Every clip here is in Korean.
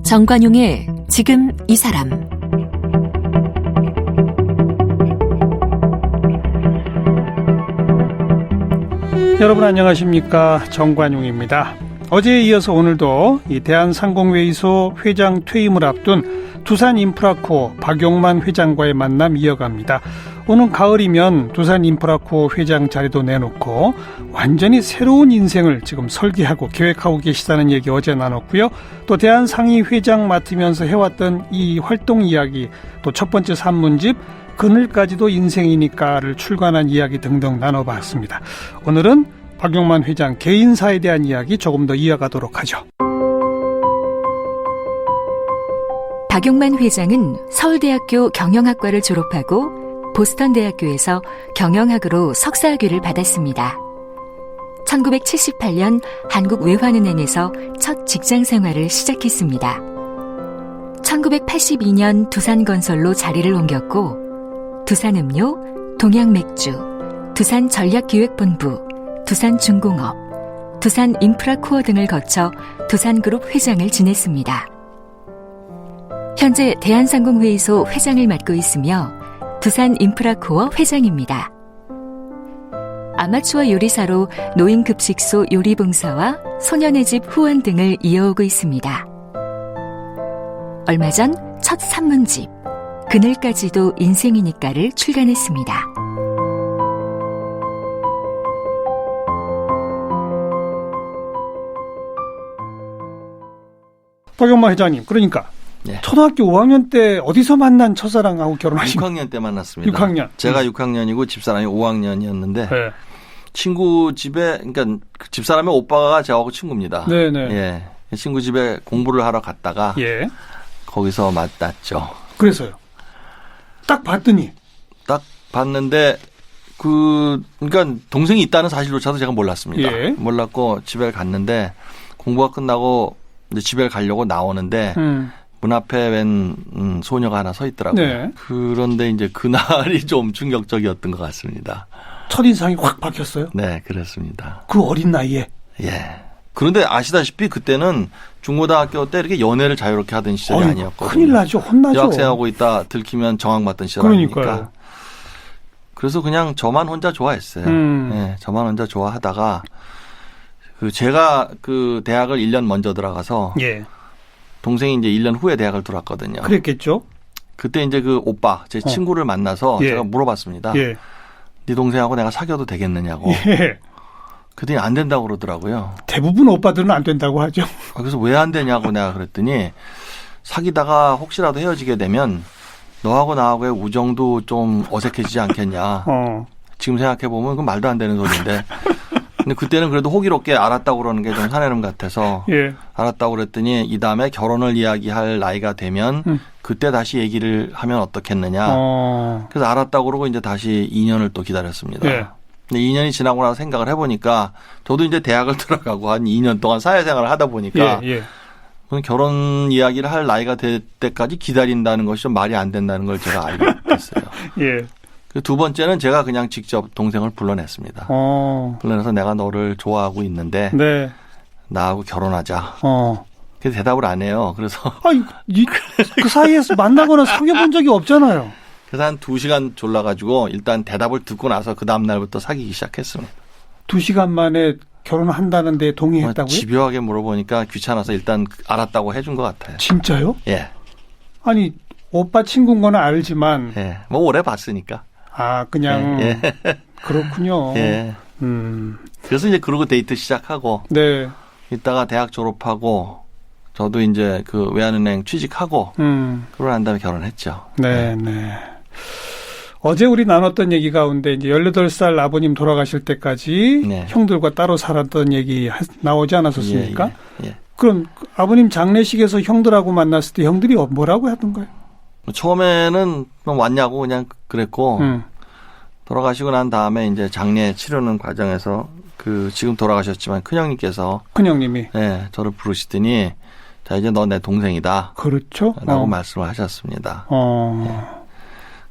정관용의 지금 이 사람. 여러분 안녕하십니까, 정관용입니다. 어제에 이어서 오늘도 이 대한상공회의소 회장 퇴임을 앞둔 두산인프라코어 박용만 회장과의 만남 이어갑니다. 오는 가을이면 두산인프라코어 회장 자리도 내놓고 완전히 새로운 인생을 지금 설계하고 계획하고 계시다는 얘기 어제 나눴고요. 또 대한상의 회장 맡으면서 해왔던 이 활동 이야기, 또 첫 번째 산문집 그늘까지도 인생이니까를 출간한 이야기 등등 나눠봤습니다. 오늘은 박용만 회장 개인사에 대한 이야기 조금 더 이어가도록 하죠. 박용만 회장은 서울대학교 경영학과를 졸업하고 보스턴대학교에서 경영학으로 석사학위를 받았습니다. 1978년 한국외환은행에서 첫 직장 생활을 시작했습니다. 1982년 두산건설로 자리를 옮겼고 두산음료, 동양맥주, 두산전략기획본부, 두산중공업, 두산인프라코어 등을 거쳐 두산그룹 회장을 지냈습니다. 현재 대한상공회의소 회장을 맡고 있으며 두산인프라코어 회장입니다. 아마추어 요리사로 노인급식소 요리봉사와 소년의 집 후원 등을 이어오고 있습니다. 얼마 전 첫 산문집 그늘까지도 인생이니까를 출간했습니다. 박용만 회장님, 그러니까 네. 초등학교 5학년 때 어디서 만난 첫사랑하고 결혼하신 거예요? 6학년 때 만났습니다. 6학년. 제가 6학년이고 집사람이 5학년이었는데 네. 친구 집에, 그러니까 집사람의 오빠가 저하고 친구입니다. 네네. 예. 친구 집에 공부를 하러 갔다가 예. 거기서 만났죠. 그래서요. 딱 봤더니. 딱 봤는데 그러니까 동생이 있다는 사실조차도 제가 몰랐습니다. 예. 몰랐고 집에 갔는데 공부가 끝나고 이제 집에 가려고 나오는데 문 앞에 웬 소녀가 하나 서 있더라고요. 네. 그런데 이제 그날이 좀 충격적이었던 것 같습니다. 첫인상이 확 바뀌었어요? 네, 그렇습니다. 그 어린 나이에. 예. 그런데 아시다시피 그때는 중고등학교 때 이렇게 연애를 자유롭게 하던 시절이 아니었거든요. 큰일 나죠. 혼나죠. 여학생하고 있다 들키면 정황받던 시절 그러니까요. 아닙니까? 그래서 그냥 저만 혼자 좋아했어요. 예, 저만 혼자 좋아하다가 제가 그 대학을 1년 먼저 들어가서 예. 동생이 이제 1년 후에 대학을 들어왔거든요. 그랬겠죠. 그때 이제 그 오빠, 제 친구를 만나서 예. 제가 물어봤습니다. 예. 네 동생하고 내가 사귀어도 되겠느냐고. 예. 그랬더니 안 된다고 그러더라고요. 대부분 오빠들은 안 된다고 하죠. 그래서 왜 안 되냐고 내가 그랬더니 사귀다가 혹시라도 헤어지게 되면 너하고 나하고의 우정도 좀 어색해지지 않겠냐. 지금 생각해보면 그건 말도 안 되는 소리인데. 근데 그때는 그래도 호기롭게 알았다고 그러는 게 좀 사내름 같아서 예. 알았다고 그랬더니 이 다음에 결혼을 이야기할 나이가 되면 그때 다시 얘기를 하면 어떻겠느냐. 그래서 알았다고 그러고 이제 다시 2년을 또 기다렸습니다. 예. 근데 2년이 지나고 나서 생각을 해보니까 저도 이제 대학을 들어가고 한 2년 동안 사회생활을 하다 보니까 예. 결혼 이야기를 할 나이가 될 때까지 기다린다는 것이 좀 말이 안 된다는 걸 제가 알게 됐어요. 예. 두 번째는 제가 그냥 직접 동생을 불러냈습니다. 불러내서 내가 너를 좋아하고 있는데 네. 나하고 결혼하자. 그래서 대답을 안 해요. 그래서 그 사이에서 만나거나 사귀어본 적이 없잖아요. 그래서 한 2시간 졸라가지고 일단 대답을 듣고 나서 그 다음 날부터 사귀기 시작했습니다. 2시간 만에 결혼한다는데 동의했다고요? 집요하게 물어보니까 귀찮아서 일단 알았다고 해준 것 같아요. 진짜요? 예. 아니 오빠 친구인 건 알지만. 예. 뭐 오래 봤으니까. 그냥. 예. 그렇군요. 예. 그래서 이제 그러고 데이트 시작하고. 네. 이따가 대학 졸업하고 저도 이제 그 외환은행 취직하고. 그러고 난 다음에 결혼했죠. 네. 어제 우리 나눴던 얘기 가운데 이제 18살 아버님 돌아가실 때까지 네. 형들과 따로 살았던 얘기 나오지 않았었습니까? 예. 그럼 아버님 장례식에서 형들하고 만났을 때 형들이 뭐라고 하던가요? 처음에는 왔냐고 그냥 그랬고 돌아가시고 난 다음에 이제 장례 치르는 과정에서 그 지금 돌아가셨지만 큰형님께서 큰형님이 저를 부르시더니 자 이제 너 내 동생이다. 그렇죠. 라고 말씀을 하셨습니다.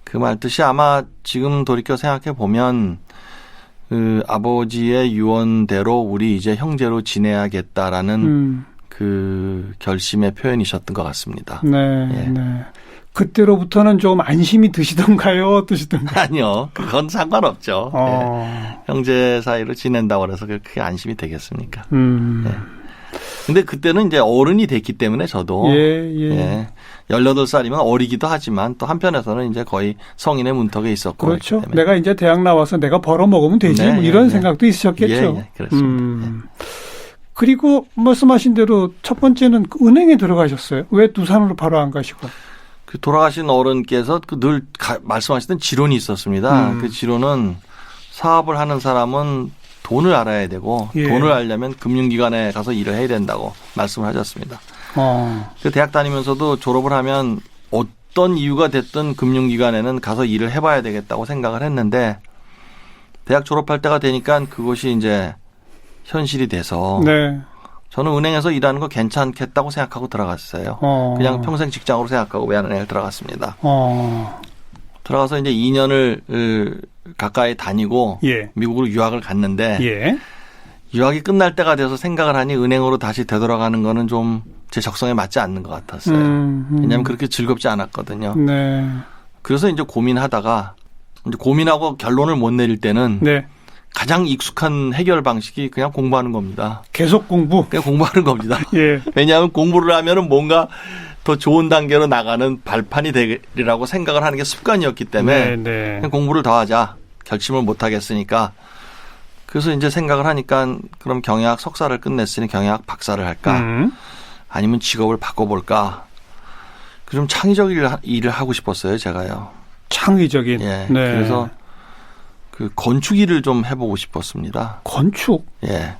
그 말 뜻이 아마 지금 돌이켜 생각해 보면 그 아버지의 유언대로 우리 이제 형제로 지내야겠다라는 그 결심의 표현이셨던 것 같습니다. 네, 예. 네. 그때로부터는 좀 안심이 드시던가요? 어떠시던가요? 아니요. 그건 상관없죠. 예. 형제 사이로 지낸다고 해서 그렇게 안심이 되겠습니까? 예. 근데 그때는 이제 어른이 됐기 때문에 저도 예. 18살이면 어리기도 하지만 또 한편에서는 이제 거의 성인의 문턱에 있었고. 그렇죠. 내가 이제 대학 나와서 내가 벌어먹으면 되지. 네, 뭐 이런 네. 생각도 있으셨겠죠. 예, 그렇습니다. 그리고 말씀하신 대로 첫 번째는 은행에 들어가셨어요. 왜 두산으로 바로 안 가시고? 그 돌아가신 어른께서 늘 말씀하시던 지론이 있었습니다. 그 지론은 사업을 하는 사람은 돈을 알아야 되고 예. 돈을 알려면 금융기관에 가서 일을 해야 된다고 말씀을 하셨습니다. 그 대학 다니면서도 졸업을 하면 어떤 이유가 됐든 금융기관에는 가서 일을 해봐야 되겠다고 생각을 했는데 대학 졸업할 때가 되니까 그것이 이제 현실이 돼서 네. 저는 은행에서 일하는 거 괜찮겠다고 생각하고 들어갔어요. 그냥 평생 직장으로 생각하고 외환은행에 들어갔습니다. 들어가서 이제 2년을 가까이 다니고 예. 미국으로 유학을 갔는데 예. 유학이 끝날 때가 돼서 생각을 하니 은행으로 다시 되돌아가는 거는 좀 제 적성에 맞지 않는 것 같았어요. 왜냐하면 그렇게 즐겁지 않았거든요. 네. 그래서 이제 고민하다가 이제 고민하고 결론을 못 내릴 때는 네. 가장 익숙한 해결 방식이 그냥 공부하는 겁니다. 계속 공부. 그냥 공부하는 겁니다. 예. 왜냐하면 공부를 하면은 뭔가 더 좋은 단계로 나가는 발판이 되리라고 생각을 하는 게 습관이었기 때문에 네. 그냥 공부를 더 하자. 결심을 못 하겠으니까. 그래서 이제 생각을 하니까 그럼 경영학 석사를 끝냈으니 경영학 박사를 할까? 아니면 직업을 바꿔볼까? 좀 창의적 일을 하고 싶었어요, 제가요. 창의적인. 예. 네. 그래서 그 건축 일을 좀 해보고 싶었습니다. 건축? 예.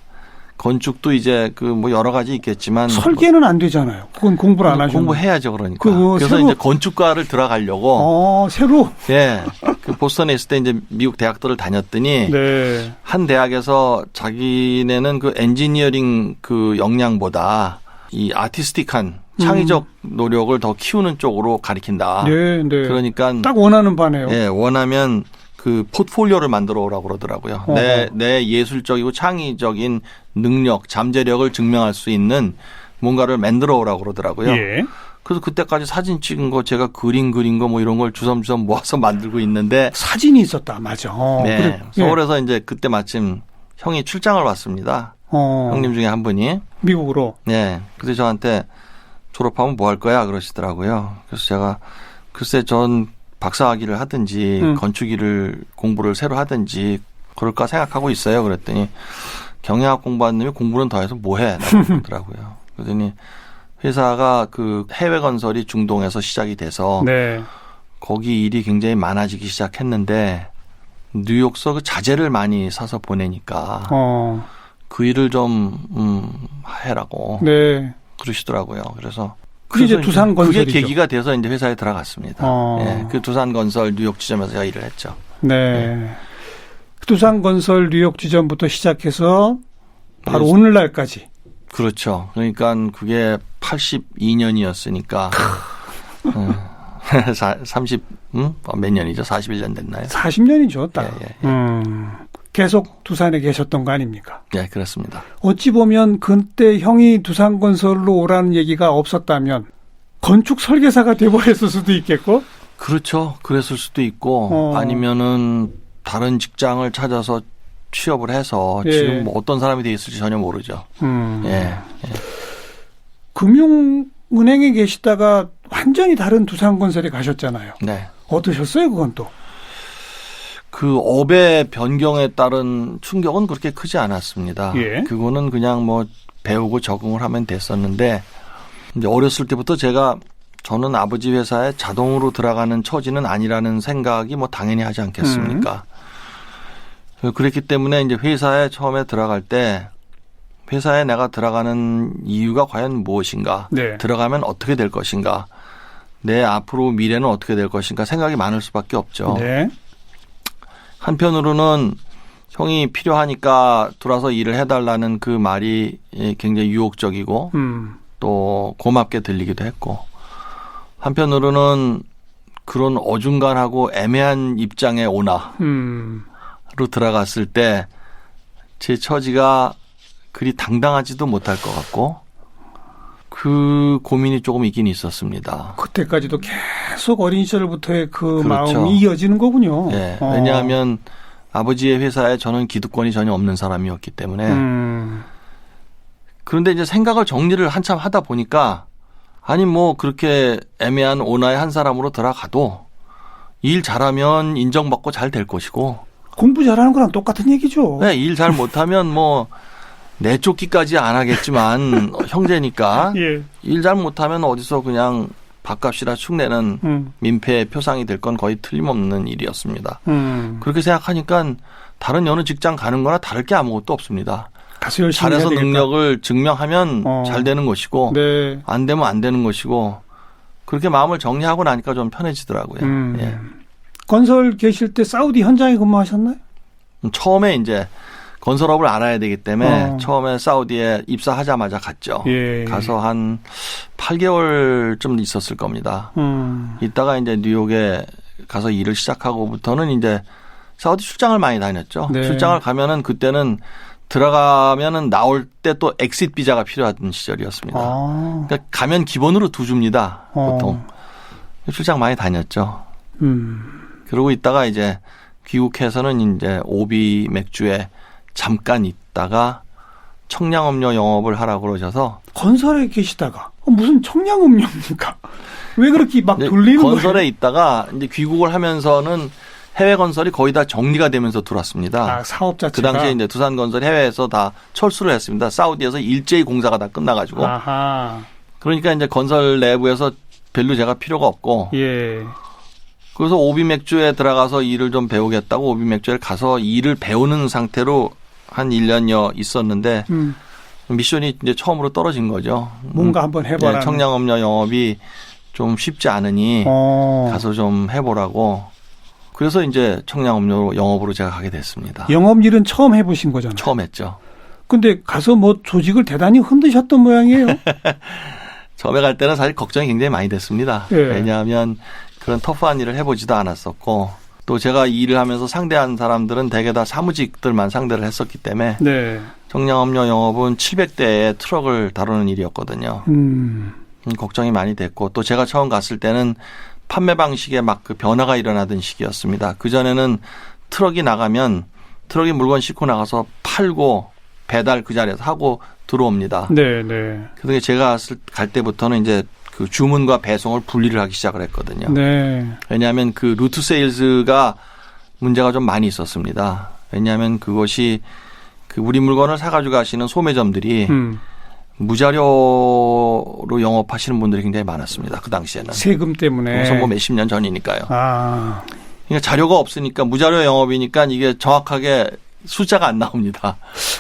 건축도 이제 그 뭐 여러 가지 있겠지만 설계는 안 되잖아요. 그건 공부를 안 하죠. 공부해야죠, 그러니까. 그래서 새로, 이제 건축과를 들어가려고. 새로. 예. 그 보스턴에 있을 때 이제 미국 대학들을 다녔더니 네. 한 대학에서 자기네는 그 엔지니어링 그 역량보다 이 아티스틱한 창의적 노력을 더 키우는 쪽으로 가리킨다. 네, 네. 그러니까 딱 원하는 바네요. 예, 원하면 그 포트폴리오를 만들어 오라고 그러더라고요. 내 예술적이고 창의적인 능력, 잠재력을 증명할 수 있는 뭔가를 만들어 오라고 그러더라고요. 예. 그래서 그때까지 사진 찍은 거 제가 그린 거 뭐 이런 걸 주섬주섬 모아서 만들고 있는데 사진이 있었다. 맞아. 네. 그래. 서울에서 이제 그때 마침 형이 출장을 왔습니다. 형님 중에 한 분이. 미국으로. 네. 그래서 저한테 졸업하면 뭐 할 거야 그러시더라고요. 그래서 제가 글쎄 전 박사학위를 하든지 건축일을 공부를 새로 하든지 그럴까 생각하고 있어요. 그랬더니 경영학 공부하는 놈이 공부는 더 해서 뭐 해? 그러더라고요. 그러더니 회사가 그 해외 건설이 중동에서 시작이 돼서 네. 거기 일이 굉장히 많아지기 시작했는데 뉴욕서 그 자재를 많이 사서 보내니까 그 일을 좀 해라고 네. 그러시더라고요. 그래서 그게 이제 두산건설이죠. 그게 계기가 돼서 이제 회사에 들어갔습니다. 예, 그 두산건설 뉴욕 지점에서 제가 일을 했죠. 네. 예. 두산건설 뉴욕 지점부터 시작해서 바로 오늘날까지. 그렇죠. 그러니까 그게 82년이었으니까 30 몇 년이죠? 41년 됐나요? 40년이죠. 딱. 예. 계속 두산에 계셨던 거 아닙니까? 네, 그렇습니다. 어찌 보면 그때 형이 두산건설로 오라는 얘기가 없었다면 건축 설계사가 돼버렸을 수도 있겠고. 그렇죠. 그랬을 수도 있고 아니면은 다른 직장을 찾아서 취업을 해서 지금 뭐 어떤 사람이 돼 있을지 전혀 모르죠. 예. 금융은행에 계시다가 완전히 다른 두산건설에 가셨잖아요. 네. 어떠셨어요, 그건 또? 그 업의 변경에 따른 충격은 그렇게 크지 않았습니다. 예. 그거는 그냥 뭐 배우고 적응을 하면 됐었는데 이제 어렸을 때부터 저는 아버지 회사에 자동으로 들어가는 처지는 아니라는 생각이 뭐 당연히 하지 않겠습니까? 그랬기 때문에 이제 회사에 처음에 들어갈 때 회사에 내가 들어가는 이유가 과연 무엇인가? 네. 들어가면 어떻게 될 것인가? 내 앞으로 미래는 어떻게 될 것인가? 생각이 많을 수밖에 없죠. 네. 한편으로는 형이 필요하니까 들어와서 일을 해달라는 그 말이 굉장히 유혹적이고 또 고맙게 들리기도 했고 한편으로는 그런 어중간하고 애매한 입장에 오나로 들어갔을 때 제 처지가 그리 당당하지도 못할 것 같고 그 고민이 조금 있긴 있었습니다. 그때까지도 계속 어린 시절부터의 그 그렇죠. 마음이 이어지는 거군요. 네. 왜냐하면 아버지의 회사에 저는 기득권이 전혀 없는 사람이었기 때문에 그런데 이제 생각을 정리를 한참 하다 보니까 아니 뭐 그렇게 애매한 오나의 한 사람으로 들어가도 일 잘하면 인정받고 잘 될 것이고 공부 잘하는 거랑 똑같은 얘기죠. 네, 일 잘 못하면 뭐 내쫓기까지 안 하겠지만 형제니까 예. 일 잘 못하면 어디서 그냥 밥값이라 축내는 민폐의 표상이 될 건 거의 틀림없는 일이었습니다. 그렇게 생각하니까 다른 여느 직장 가는 거나 다를 게 아무것도 없습니다. 가서 열심히 잘해서 해야 되겠다. 능력을 증명하면 잘 되는 것이고 네. 안 되면 안 되는 것이고 그렇게 마음을 정리하고 나니까 좀 편해지더라고요. 예. 건설 계실 때 사우디 현장에 근무하셨나요? 처음에 이제 건설업을 알아야 되기 때문에 처음에 사우디에 입사하자마자 갔죠. 예. 가서 한 8개월쯤 있었을 겁니다. 이따가 이제 뉴욕에 가서 일을 시작하고부터는 이제 사우디 출장을 많이 다녔죠. 네. 출장을 가면은 그때는 들어가면은 나올 때 또 엑싯 비자가 필요한 시절이었습니다. 그러니까 가면 기본으로 2주입니다. 보통. 출장 많이 다녔죠. 그러고 있다가 이제 귀국해서는 이제 오비 맥주에 잠깐 있다가 청량음료 영업을 하라고 그러셔서 건설에 계시다가 무슨 청량음료입니까? 왜 그렇게 막 돌리는 거예요? 건설에 있다가 이제 귀국을 하면서는 해외 건설이 거의 다 정리가 되면서 들어왔습니다. 아, 사업 자체가. 그 당시에 이제 두산건설 해외에서 다 철수를 했습니다. 사우디에서 일제히 공사가 다 끝나가지고. 아하. 그러니까 이제 건설 내부에서 별로 제가 필요가 없고. 예. 그래서 오비 맥주에 들어가서 일을 좀 배우겠다고 오비 맥주에 가서 일을 배우는 상태로 한 1년여 있었는데 미션이 이제 처음으로 떨어진 거죠. 뭔가 한번 해봐라. 네, 청량음료 영업이 좀 쉽지 않으니 가서 좀 해보라고. 그래서 이제 청량음료 영업으로 제가 가게 됐습니다. 영업 일은 처음 해보신 거잖아요. 처음 했죠. 근데 가서 뭐 조직을 대단히 흔드셨던 모양이에요. 처음에 갈 때는 사실 걱정이 굉장히 많이 됐습니다. 예. 왜냐하면 그런 터프한 일을 해보지도 않았었고 또 제가 일을 하면서 상대한 사람들은 대개 다 사무직들만 상대를 했었기 때문에 네. 청량음료 영업은 700대의 트럭을 다루는 일이었거든요. 걱정이 많이 됐고 또 제가 처음 갔을 때는 판매 방식에 막 그 변화가 일어나던 시기였습니다. 그전에는 트럭이 나가면 트럭이 물건 싣고 나가서 팔고 배달 그 자리에서 하고 들어옵니다. 네, 네. 그런데 제가 갈 때부터는 이제 그 주문과 배송을 분리를 하기 시작을 했거든요. 네. 왜냐하면 그 루트 세일즈가 문제가 좀 많이 있었습니다. 왜냐하면 그것이 그 우리 물건을 사가지고 가시는 소매점들이 무자료로 영업하시는 분들이 굉장히 많았습니다. 그 당시에는. 세금 때문에. 그래서 뭐 몇십 년 전이니까요. 아. 그러니까 자료가 없으니까 무자료 영업이니까 이게 정확하게 숫자가 안 나옵니다.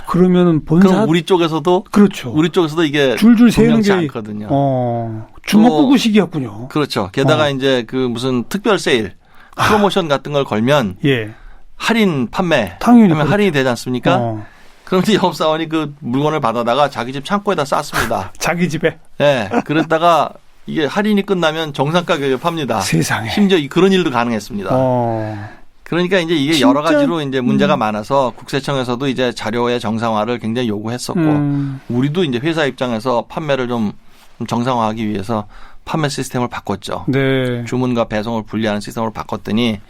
그러면은 본사. 그럼 우리 쪽에서도 그렇죠. 우리 쪽에서도 이게 줄줄 세는 게 않거든요. 주먹구구식이었군요. 그렇죠. 게다가 이제 그 무슨 특별 세일, 프로모션 같은 걸 걸면 예. 할인 판매 당연히 하면 그렇죠. 할인이 되지 않습니까? 그런데 영업사원이 그 물건을 받아다가 자기 집 창고에다 쌌습니다. 자기 집에. 네. 그랬다가 이게 할인이 끝나면 정상 가격에 팝니다. 세상에. 심지어 그런 일도 가능했습니다. 그러니까 이제 이게 여러 가지로 이제 문제가 많아서 국세청에서도 이제 자료의 정상화를 굉장히 요구했었고 우리도 이제 회사 입장에서 판매를 좀 정상화하기 위해서 판매 시스템을 바꿨죠. 네. 주문과 배송을 분리하는 시스템을 바꿨더니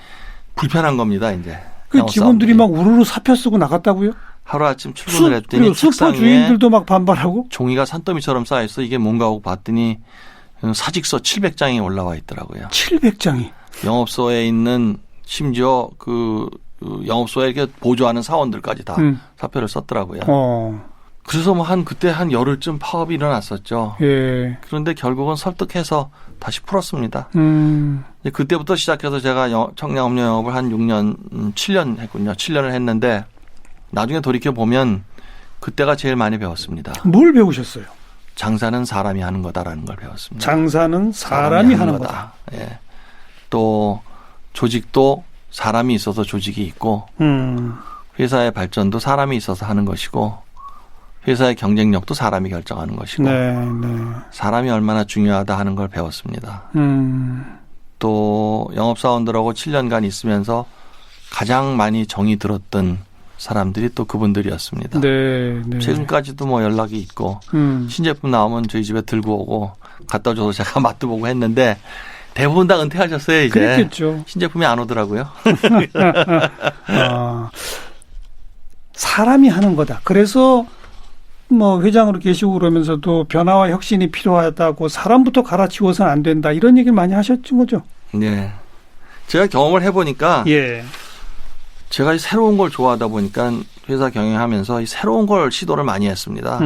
불편한 겁니다, 이제. 그 직원들이 막 우르르 사표 쓰고 나갔다고요? 하루아침 출근을 했더니 슈퍼 주인들도 막 반발하고 종이가 산더미처럼 쌓여있어 이게 뭔가 하고 봤더니 사직서 700장이 올라와 있더라고요. 700장이. 영업소에 있는 심지어 그 영업소에 이렇게 보조하는 사원들까지 다 사표를 썼더라고요. 그래서 뭐 그때 한 열흘쯤 파업이 일어났었죠. 예. 그런데 결국은 설득해서 다시 풀었습니다. 그때부터 시작해서 제가 청량음료 영업을 한 6년, 7년 했군요. 7년을 했는데 나중에 돌이켜 보면 그때가 제일 많이 배웠습니다. 뭘 배우셨어요? 장사는 사람이 하는 거다라는 걸 배웠습니다. 장사는 사람이 하는 거다. 예. 또 조직도 사람이 있어서 조직이 있고 회사의 발전도 사람이 있어서 하는 것이고 회사의 경쟁력도 사람이 결정하는 것이고 네, 네. 사람이 얼마나 중요하다 하는 걸 배웠습니다. 또 영업사원들하고 7년간 있으면서 가장 많이 정이 들었던 사람들이 또 그분들이었습니다. 네, 네. 최근까지도 뭐 연락이 있고 신제품 나오면 저희 집에 들고 오고 갖다 줘서 제가 맛도 보고 했는데 대부분 다 은퇴하셨어요. 이제. 그랬겠죠. 신제품이 안 오더라고요. 사람이 하는 거다. 그래서 뭐 회장으로 계시고 그러면서도 변화와 혁신이 필요하다고 사람부터 갈아치워서는 안 된다. 이런 얘기를 많이 하셨죠, 거죠? 네. 제가 경험을 해보니까 예. 제가 이 새로운 걸 좋아하다 보니까 회사 경영하면서 이 새로운 걸 시도를 많이 했습니다.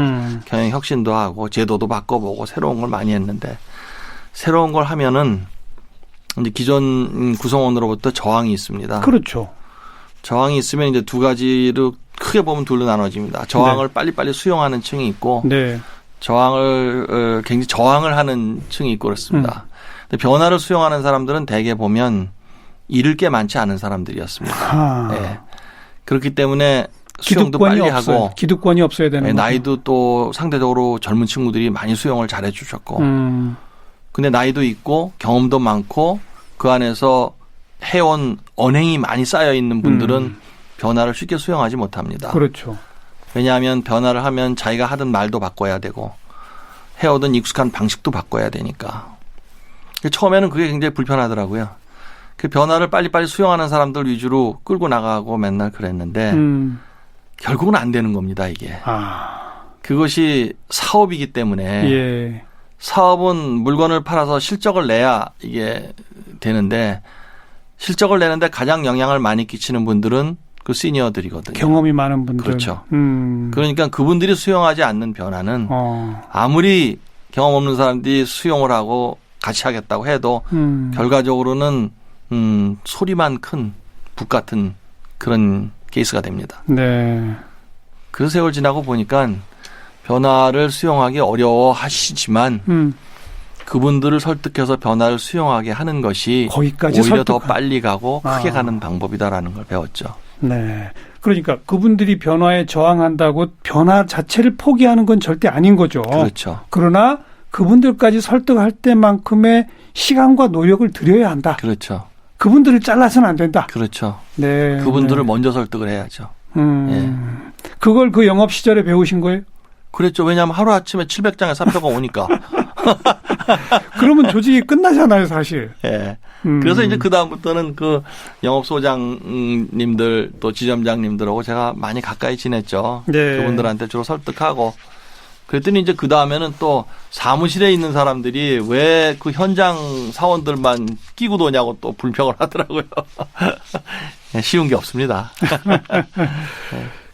경영 혁신도 하고 제도도 바꿔보고 새로운 걸 많이 했는데 새로운 걸 하면은 이제 기존 구성원으로부터 저항이 있습니다. 그렇죠. 저항이 있으면 이제 두 가지로 크게 보면 둘로 나눠집니다. 저항을 네. 빨리빨리 수용하는 층이 있고 네. 저항을 굉장히 저항을 하는 층이 있고 그렇습니다. 근데 변화를 수용하는 사람들은 대개 보면 잃을 게 많지 않은 사람들이었습니다. 네. 그렇기 때문에 수용도 기득권이 빨리 없어요. 하고 기득권이 없어야 되는 거죠. 나이도 또 상대적으로 젊은 친구들이 많이 수용을 잘해 주셨고 근데 나이도 있고 경험도 많고 그 안에서 해온 언행이 많이 쌓여 있는 분들은 변화를 쉽게 수용하지 못합니다. 그렇죠. 왜냐하면 변화를 하면 자기가 하던 말도 바꿔야 되고 해오던 익숙한 방식도 바꿔야 되니까. 처음에는 그게 굉장히 불편하더라고요. 그 변화를 빨리빨리 수용하는 사람들 위주로 끌고 나가고 맨날 그랬는데 결국은 안 되는 겁니다, 이게. 그것이 사업이기 때문에 예. 사업은 물건을 팔아서 실적을 내야 이게 되는데 실적을 내는데 가장 영향을 많이 끼치는 분들은 그 시니어들이거든요. 경험이 많은 분들. 그렇죠. 그러니까 그분들이 수용하지 않는 변화는 아무리 경험 없는 사람들이 수용을 하고 같이 하겠다고 해도 결과적으로는 소리만 큰 북 같은 그런 케이스가 됩니다. 네. 그 세월 지나고 보니까 변화를 수용하기 어려워하시지만 그분들을 설득해서 변화를 수용하게 하는 것이 거기까지 오히려 더 빨리 가고 크게 가는 방법이다라는 걸 배웠죠. 네. 그러니까 그분들이 변화에 저항한다고 변화 자체를 포기하는 건 절대 아닌 거죠. 그렇죠. 그러나 그분들까지 설득할 때만큼의 시간과 노력을 들여야 한다. 그렇죠. 그분들을 잘라서는 안 된다. 그렇죠. 네. 그분들을 네. 먼저 설득을 해야죠. 예. 그걸 그 영업 시절에 배우신 거예요? 그랬죠. 왜냐하면 하루아침에 700장의 사표가 오니까. 그러면 조직이 끝나잖아요, 사실. 예. 그래서 이제 그다음부터는 그 영업소장님들 또 지점장님들하고 제가 많이 가까이 지냈죠. 네. 그분들한테 주로 설득하고. 그랬더니 이제 그다음에는 또 사무실에 있는 사람들이 왜 그 현장 사원들만 끼고 도냐고 또 불평을 하더라고요. 쉬운 게 없습니다.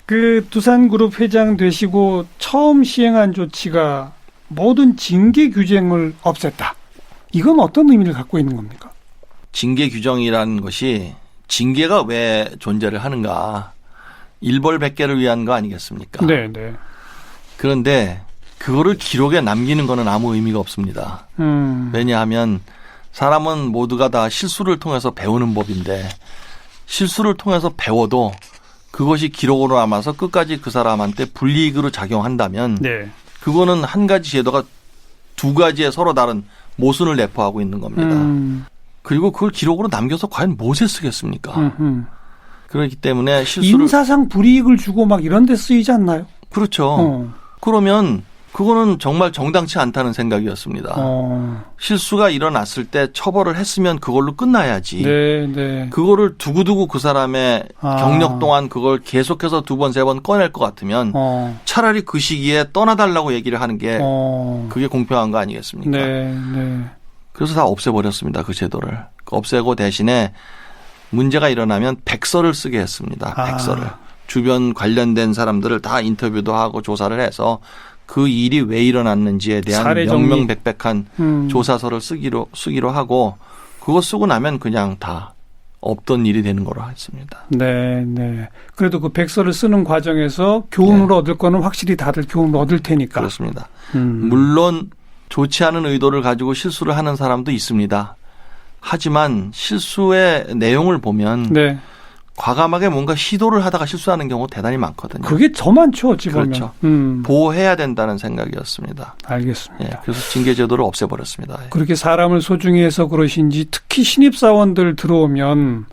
그 두산그룹 회장 되시고 처음 시행한 조치가 모든 징계 규정을 없앴다. 이건 어떤 의미를 갖고 있는 겁니까? 징계 규정이라는 것이 징계가 왜 존재를 하는가. 일벌백계를 위한 거 아니겠습니까? 네, 네. 그런데 그거를 기록에 남기는 거는 아무 의미가 없습니다. 왜냐하면 사람은 모두가 다 실수를 통해서 배우는 법인데 실수를 통해서 배워도 그것이 기록으로 남아서 끝까지 그 사람한테 불이익으로 작용한다면 네. 그거는 한 가지 제도가 두 가지의 서로 다른 모순을 내포하고 있는 겁니다. 그리고 그걸 기록으로 남겨서 과연 무엇에 쓰겠습니까? 그렇기 때문에 실수를. 인사상 불이익을 주고 막 이런 데 쓰이지 않나요? 그렇죠. 그러면 그거는 정말 정당치 않다는 생각이었습니다. 실수가 일어났을 때 처벌을 했으면 그걸로 끝나야지. 네, 네. 그거를 두고두고 그 사람의 경력 동안 그걸 계속해서 두 번, 세 번 꺼낼 것 같으면 차라리 그 시기에 떠나달라고 얘기를 하는 게 그게 공평한 거 아니겠습니까? 네, 네. 그래서 다 없애버렸습니다. 그 제도를. 없애고 대신에 문제가 일어나면 백서를 쓰게 했습니다. 백서를. 주변 관련된 사람들을 다 인터뷰도 하고 조사를 해서 그 일이 왜 일어났는지에 대한 명명백백한 조사서를 쓰기로 하고 그거 쓰고 나면 그냥 다 없던 일이 되는 거로 했습니다. 네, 네. 그래도 그 백서를 쓰는 과정에서 교훈을 얻을 거는 확실히 다들 교훈을 얻을 테니까. 그렇습니다. 물론 좋지 않은 의도를 가지고 실수를 하는 사람도 있습니다. 하지만 실수의 내용을 보면 네. 과감하게 뭔가 시도를 하다가 실수하는 경우 대단히 많거든요. 그게 더 많죠, 어찌 보면. 그렇죠. 보호해야 된다는 생각이었습니다. 알겠습니다. 예, 그래서 징계 제도를 없애버렸습니다. 그렇게 사람을 소중히 해서 그러신지 특히 신입사원들 들어오면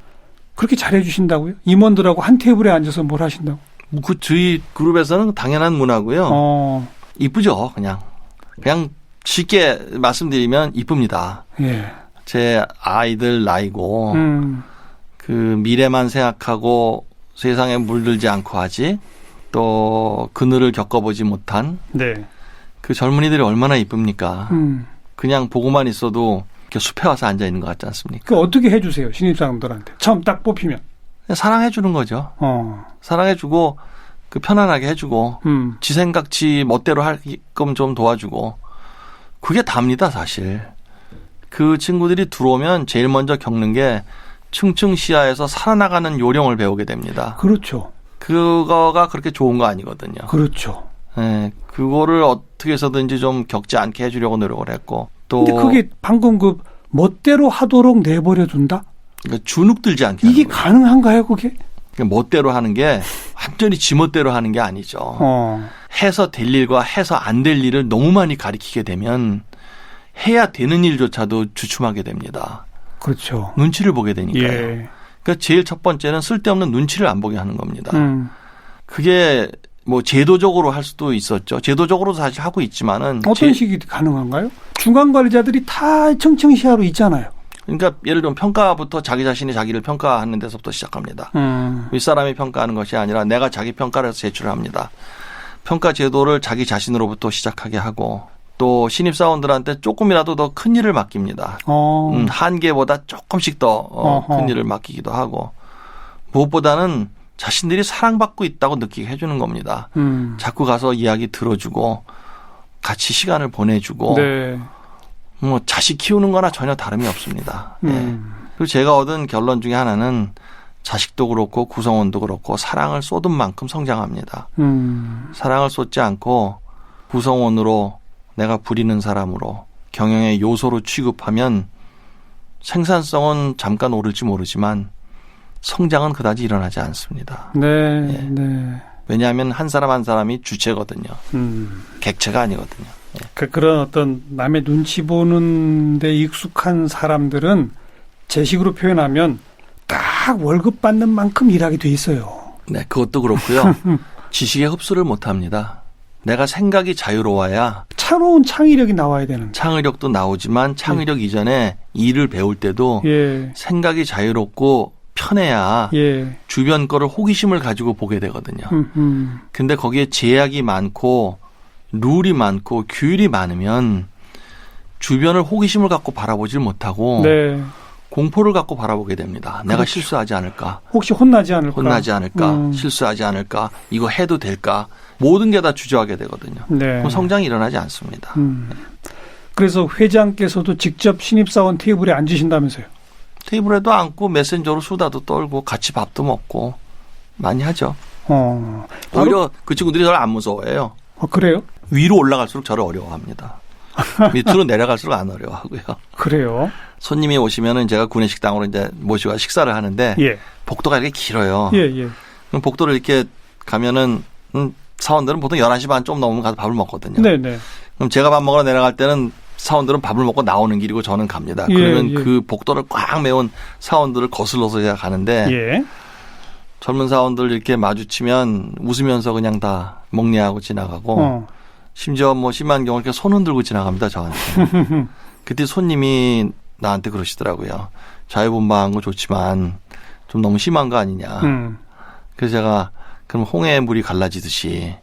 그렇게 잘해 주신다고요? 임원들하고 한 테이블에 앉아서 뭘 하신다고? 그 저희 그룹에서는 당연한 문화고요. 이쁘죠, 그냥 쉽게 말씀드리면 이쁩니다. 예. 제 아이들 나이고 그 미래만 생각하고 세상에 물들지 않고 하지 또 그늘을 겪어보지 못한 네. 그 젊은이들이 얼마나 이쁩니까? 그냥 보고만 있어도 이렇게 숲에 와서 앉아 있는 것 같지 않습니까? 그 어떻게 해주세요, 신입사원들한테 처음 딱 뽑히면? 사랑해 주는 거죠. 사랑해 주고 그 편안하게 해주고 지 생각 지 멋대로 할끔 좀 도와주고 그게 답니다, 사실. 그 친구들이 들어오면 제일 먼저 겪는 게 층층시야에서 살아나가는 요령을 배우게 됩니다. 그렇죠. 그거가 그렇게 좋은 거 아니거든요. 그렇죠. 네, 그거를 어떻게 해서든지 좀 겪지 않게 해주려고 노력을 했고 또. 근데 그게 방금 그 멋대로 하도록 내버려 둔다? 그러니까 주눅 들지 않게. 이게 가능한가요, 그게? 멋대로 하는 게 완전히 지멋대로 하는 게 아니죠. 해서 될 일과 해서 안 될 일을 너무 많이 가리키게 되면 해야 되는 일조차도 주춤하게 됩니다. 그렇죠. 눈치를 보게 되니까요. 예. 그러니까 제일 첫 번째는 쓸데없는 눈치를 안 보게 하는 겁니다. 그게 뭐 제도적으로 할 수도 있었죠. 제도적으로도 사실 하고 있지만은 어떤 식이 가능한가요? 중간 관리자들이 다 층층시야로 있잖아요. 그러니까 예를 들면 평가부터 자기 자신이 자기를 평가하는 데서부터 시작합니다. 윗사람이 평가하는 것이 아니라 내가 자기 평가를 해서 제출을 합니다. 평가 제도를 자기 자신으로부터 시작하게 하고 또 신입사원들한테 조금이라도 더 큰 일을 맡깁니다. 한계보다 조금씩 더 큰 일을 맡기기도 하고 무엇보다는 자신들이 사랑받고 있다고 느끼게 해주는 겁니다. 자꾸 가서 이야기 들어주고 같이 시간을 보내주고 네. 뭐 자식 키우는 거나 전혀 다름이 없습니다. 네. 그리고 제가 얻은 결론 중에 하나는 자식도 그렇고 구성원도 그렇고 사랑을 쏟은 만큼 성장합니다. 사랑을 쏟지 않고 구성원으로 내가 부리는 사람으로 경영의 요소로 취급하면 생산성은 잠깐 오를지 모르지만 성장은 그다지 일어나지 않습니다. 네, 예. 네. 왜냐하면 한 사람 한 사람이 주체거든요. 객체가 아니거든요. 예. 그런 어떤 남의 눈치 보는 데 익숙한 사람들은 제 식으로 표현하면 딱 월급 받는 만큼 일하게 돼 있어요. 네, 그것도 그렇고요. 지식의 흡수를 못합니다. 내가 생각이 자유로워야 새로운 창의력이 나와야 되는. 창의력도 나오지만 창의력 이전에 일을 배울 때도 생각이 자유롭고 편해야 주변 거를 호기심을 가지고 보게 되거든요. 근데 거기에 제약이 많고 룰이 많고 규율이 많으면 주변을 호기심을 갖고 바라보질 못하고 공포를 갖고 바라보게 됩니다. 내가 그렇죠. 실수하지 않을까? 혹시 혼나지 않을까? 실수하지 않을까? 이거 해도 될까? 모든 게 다 주저하게 되거든요. 그럼 성장이 일어나지 않습니다. 그래서 회장께서도 직접 신입사원 테이블에 앉으신다면서요? 테이블에도 앉고 메신저로 수다도 떨고 같이 밥도 먹고 많이 하죠. 오히려 그 친구들이 저를 안 무서워해요. 그래요? 위로 올라갈수록 저를 어려워합니다. 밑으로 내려갈수록 안 어려워하고요. 그래요? 손님이 오시면은 제가 구내식당으로 이제 모시고 식사를 하는데 복도가 이렇게 길어요. 그럼 복도를 이렇게 가면은 사원들은 보통 11시 반 좀 넘으면 가서 밥을 먹거든요. 그럼 제가 밥 먹으러 내려갈 때는 사원들은 밥을 먹고 나오는 길이고 저는 갑니다. 그러면 그 복도를 꽉 메운 사원들을 거슬러서 제가 가는데 젊은 사원들 이렇게 마주치면 웃으면서 그냥 다 먹냐하고 지나가고 심지어 뭐 심한 경우 이렇게 손 흔들고 지나갑니다. 저한테. 그때 손님이 나한테 그러시더라고요. 자유분방한 거 좋지만 좀 너무 심한 거 아니냐. 그래서 제가 그럼 홍해의 물이 갈라지듯이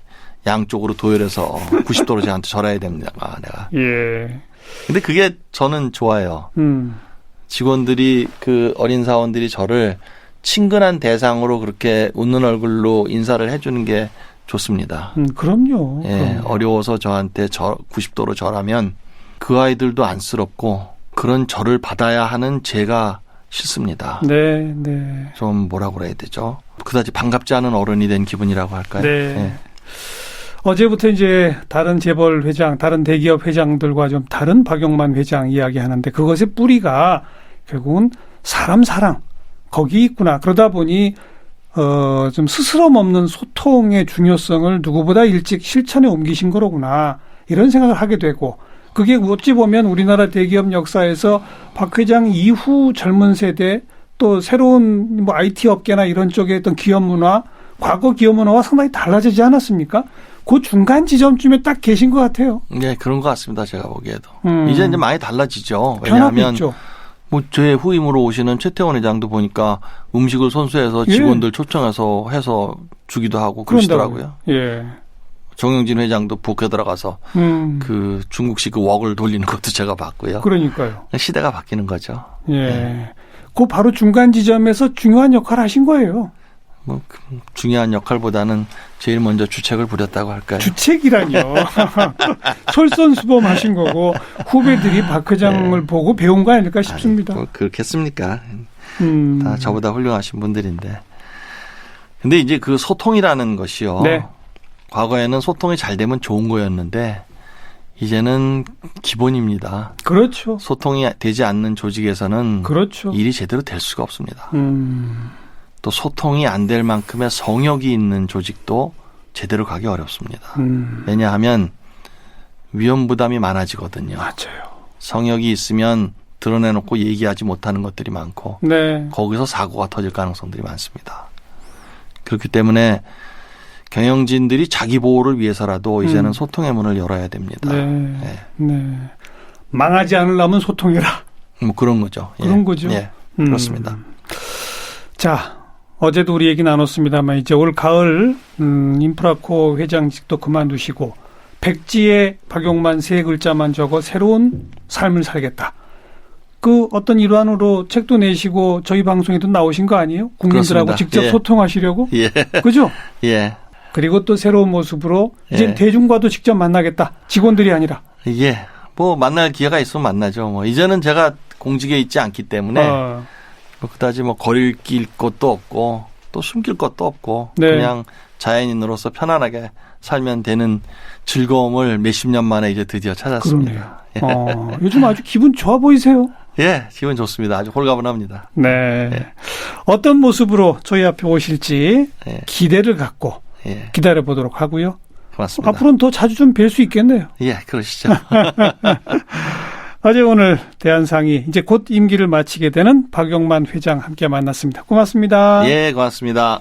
양쪽으로 도열해서 90도로 저한테 절해야 됩니다. 내가. 근데 그게 저는 좋아요. 직원들이 그 어린 사원들이 저를 친근한 대상으로 그렇게 웃는 얼굴로 인사를 해주는 게 좋습니다. 그럼요. 어려워서 저한테 90도로 절하면 그 아이들도 안쓰럽고 그런 절을 받아야 하는 제가 싫습니다. 좀 뭐라고 그래야 되죠? 그다지 반갑지 않은 어른이 된 기분이라고 할까요? 어제부터 이제 다른 재벌 회장, 다른 대기업 회장들과 좀 다른 박용만 회장 이야기하는데 그것의 뿌리가 결국은 사람 사랑 거기 있구나. 그러다 보니 좀 스스럼 없는 소통의 중요성을 누구보다 일찍 실천에 옮기신 거로구나. 이런 생각을 하게 되고 그게 어찌 보면 우리나라 대기업 역사에서 박 회장 이후 젊은 세대 또 새로운 뭐 IT 업계나 이런 쪽에 어떤 기업 문화 과거 기업 문화와 상당히 달라지지 않았습니까? 그 중간 지점쯤에 딱 계신 것 같아요. 네, 그런 것 같습니다. 제가 보기에도. 이제 많이 달라지죠. 변화가 왜냐하면 있죠. 뭐 제 후임으로 오시는 최태원 회장도 보니까 음식을 손수해서 직원들 초청해서 해서 주기도 하고 그러시더라고요. 예. 정영진 회장도 북에 들어가서 그 중국식 그 웍을 돌리는 것도 제가 봤고요. 그러니까요. 시대가 바뀌는 거죠. 예. 네. 그 바로 중간 지점에서 중요한 역할을 하신 거예요. 뭐 중요한 역할보다는 제일 먼저 주책을 부렸다고 할까요? 주책이라뇨. 솔선수범하신 거고 후배들이 박 회장을 보고 배운 거 아닐까 싶습니다. 뭐 그렇겠습니까? 다 저보다 훌륭하신 분들인데. 근데 이제 그 소통이라는 것이요. 네. 과거에는 소통이 잘 되면 좋은 거였는데 이제는 기본입니다. 그렇죠. 소통이 되지 않는 조직에서는 그렇죠. 일이 제대로 될 수가 없습니다. 또 소통이 안 될 만큼의 성역이 있는 조직도 제대로 가기 어렵습니다. 왜냐하면 위험 부담이 많아지거든요. 맞아요. 성역이 있으면 드러내놓고 얘기하지 못하는 것들이 많고 네. 거기서 사고가 터질 가능성들이 많습니다. 그렇기 때문에 경영진들이 자기 보호를 위해서라도 이제는 소통의 문을 열어야 됩니다. 네. 네. 네. 망하지 않으려면 소통해라. 뭐 그런 거죠. 그런 예. 거죠. 예. 그렇습니다. 자, 어제도 우리 얘기 나눴습니다만 이제 올 가을 인프라코 회장직도 그만두시고 백지에 박용만 세 글자만 적어 새로운 삶을 살겠다. 그 어떤 일환으로 책도 내시고 저희 방송에도 나오신 거 아니에요? 국민들하고 그렇습니다. 직접 예. 소통하시려고? 예. 그죠? 예. 그리고 또 새로운 모습으로 이제 예. 대중과도 직접 만나겠다. 직원들이 아니라. 예. 뭐 만날 기회가 있으면 만나죠. 뭐 이제는 제가 공직에 있지 않기 때문에 뭐 그다지 뭐 거릴 것도 없고 또 숨길 것도 없고 네. 그냥 자연인으로서 편안하게 살면 되는 즐거움을 몇십 년 만에 이제 드디어 찾았습니다. 그러네요. 요즘 아주 기분 좋아 보이세요? 예, 기분 좋습니다. 아주 홀가분합니다. 네. 예. 어떤 모습으로 저희 앞에 오실지 예. 기대를 갖고 예. 기다려 보도록 하고요. 고맙습니다. 앞으로는 더 자주 좀 뵐 수 있겠네요. 예, 그러시죠. 어제 오늘 대한상이 이제 곧 임기를 마치게 되는 박용만 회장 함께 만났습니다. 고맙습니다. 예, 고맙습니다.